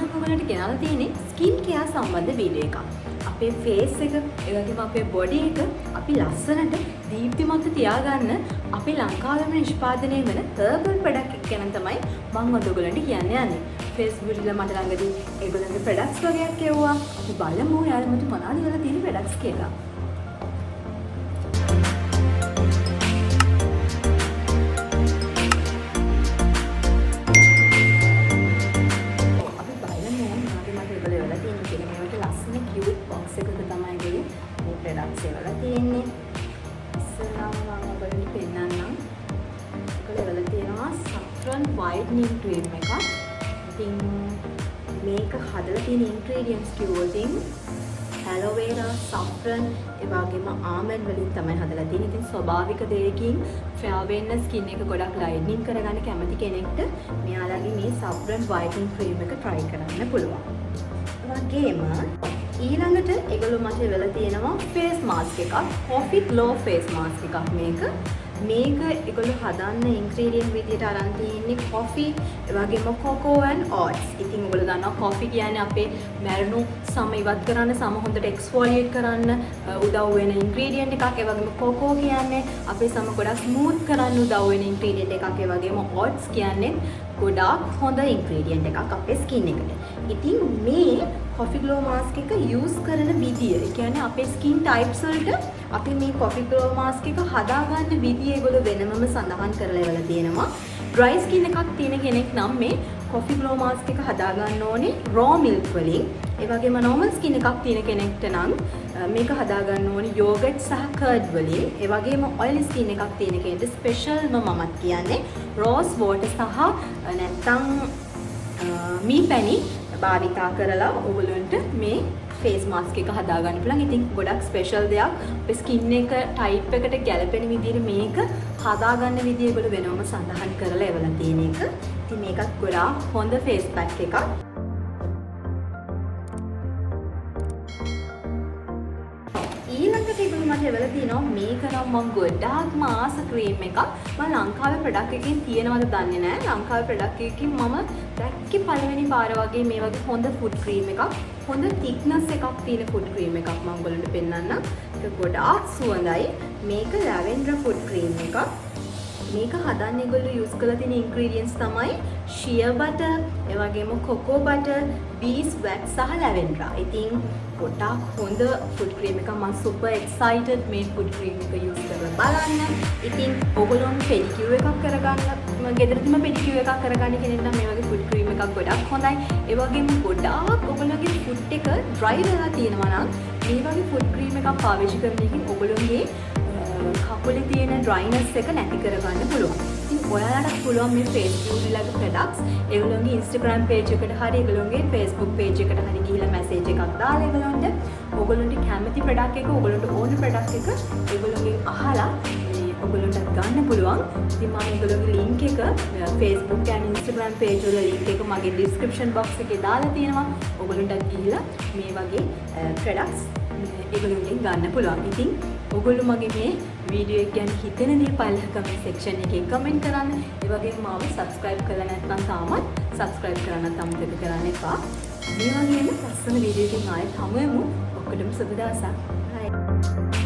මම ඔයාලට ගෙනල්ලා තියෙන්නේ ස්කින් කෙයාර් සම්බන්ධ වීඩියෝ එකක්. අපේ ෆේස් එක, ඒ වගේම අපේ බොඩි එක අපි ලස්සනට දීප්තිමත් තියාගන්න අපේ ලංකාවේම නිෂ්පාදනය වෙන හර්බල් ප්‍රොඩක්ට් එක ගැන තමයි මම අද ඔයගලන්ට කියන්න යන්නේ. Facebook වල මට ළඟදී ඒගොල්ලන්ගේ ප්‍රොඩක්ට්ස් වගේක් කියවුවා. අපි බලමු යාළුවෝ මට මොනවද කියලා තියෙන ප්‍රොඩක්ට්ස් කියලා. ප්‍රොඩක්ට්ස් ඒවල තියෙන්නේ ඉස්සරහම මම ඔයගොල්ලන්ට පෙන්නන්නම්. ඒකවල තියෙනවා saffron whitening cream එකක්. ඉතින් මේක හදලා තියෙන ingredients කිව්වොතින් aloe vera, saffron ඒ වගේම almond වලින් තමයි හදලා තියෙන්නේ. ඉතින් ස්වභාවික දෙයකින් fair වෙන්න skin එක ගොඩක් lightening කරගන්න කැමති කෙනෙක්ට මෙයාලගේ මේ saffron whitening cream එක try කරන්න පුළුවන්. වගේම ඊළඟට ඒගොල්ලෝ මට වෙලා තියෙනවා face mask එකක්. coffee glow face mask එකක් මේක. මේක ඒගොල්ලෝ හදන්න ingredient විදියට අරන් තියෙන්නේ coffee, ඒ වගේම cocoa and oats. ඉතින් ඔයගොල්ලෝ දන්නවා coffee කියන්නේ අපේ මැරුණු සම ඉවත් කරන්න, සම හොඳට exfoliate කරන්න උදව් වෙන ingredient එකක්. ඒ වගේම cocoa කියන්නේ අපේ සම ගොඩක් smooth කරන්න උදව් වෙන ingredient එකක්. ඒ වගේම oats කියන්නේ ගොඩාක් හොඳ ingredient එකක් අපේ skin එකට. ඉතින් මේ coffee glow mask එක use කරන විදිය, ඒ කියන්නේ අපේ skin types වලට අපි මේ coffee glow mask එක හදාගන්න විදිය ඒගොල්ලෝ වෙනමම සඳහන් කරලා ඉවලා තියෙනවා. dry skin එකක් තියෙන කෙනෙක් නම් මේ coffee glow mask එක හදාගන්න ඕනේ raw milk වලින්. ඒ වගේම normal skin එකක් තියෙන කෙනෙක්ට නම් මේක හදාගන්න ඕනේ yogurt සහ curd වලින්. ඒ වගේම oily skin එකක් තියෙන කෙනෙක්ට specialම මමත් කියන්නේ rose water සහ නැත්තම් මී පැණි භාවිතා කරලා ඔයගොල්ලන්ට මේ face mask එක හදාගන්න පුළුවන්. ඉතින් ගොඩක් ස්පෙෂල් දෙයක්. අපේ skin එක type එකට ගැලපෙන විදිහට මේක හදාගන්න විදිය ඒගොල්ලෝ වෙනවම සඳහන් කරලා එවලා තියෙන එක. ඉතින් මේකත් ගොඩාක් හොඳ face pack එකක්. ඊළඟට ඒගොල්ලෝ මට එවලා තියෙනවා මේක නම් මම ගොඩාක්ම ආස ක්‍රීම් එකක්. මම ලංකාවේ ප්‍රොඩක්ට් එකකින් තියෙනවද දන්නේ නැහැ. ලංකාවේ ප්‍රොඩක්ට් එකකින් මම දැක්කේ පළවෙනි පාර වගේ මේ වගේ හොඳ ෆුඩ් ක්‍රීම් එකක්. හොඳ thickness එකක් තියෙන ෆුඩ් ක්‍රීම් එකක් මම ඔයගොල්ලන්ට පෙන්නන්නම්. ඒක ගොඩාක් සුවඳයි. මේක lavender ෆුඩ් ක්‍රීම් එකක්. මේක හදන්න ඒගොල්ලෝ use කරලා තියෙන ingredients තමයි shea butter, ඒ වගේම cocoa butter, beeswax සහ lavender. ඉතින් ගොඩාක් හොඳ ෆුඩ් ක්‍රීම් එකක්. මම super excited මේ ෆුඩ් ක්‍රීම් එක use කරලා බලන්න. ඉතින් ඔයගොල්ලෝ pedicure එකක් කරගන්න, ගෙදරදීම pedicure එකක් කරගන්න කෙනෙක් නම් මේ වගේ ෆුඩ් ක්‍රීම් එකක් ගොඩක් හොඳයි. ඒ වගේම ගොඩාක් ඔයගොල්ලෝගේ ෆුඩ් එක dry වෙලා තියෙනවා නම් මේ වගේ ෆුඩ් ක්‍රීම් එකක් පාවිච්චි කරන එකකින් ඔයගොල්ලෝගේ කකුලේ තියෙන dryness එක නැති කරගන්න පුළුවන්. ඉතින් ඔයාලට පුළුවන් මේ face beauty ලගේ products ඒගොල්ලෝගේ Instagram page එකට හරි ඒගොල්ලෝගේ Facebook page එකට හරි ගිහිල්ලා message එකක් දාලා ඒගොල්ලන්ට ඔයගොල්ලන්ට කැමති product එක ඔයගොල්ලන්ට ඕන product එක ඒගොල්ලෝගෙන් අහලා ඔයගොල්ලන්ට ගන්න පුළුවන්. ඉතින් මම ඒගොල්ලෝගේ link එක Facebook and Instagram page වල link එක මගේ description box එකේ දාලා තියෙනවා. ඔයගොල්ලන්ට ගිහිල්ලා මේ වගේ products ඒගොල්ලෝගෙන් ගන්න පුළුවන්. ඉතින් ඔයගොල්ලෝ මගේ මේ වීඩියෝ එක ගැන හිතෙන දේ පල්ලෙහ කමෙන්ට් සෙක්ෂන් එකේ කමෙන්ට් කරන්න. ඒ වගේම මාව subscribe කරලා නැත්නම් තාමත් subscribe කරන්න අමතක කරන්න එපා. මේ වගේම ලස්සන වීඩියෝ එකකින් ආයෙත් හමු වෙමු. ඔක්කොටම සුබ දවසක්. Bye.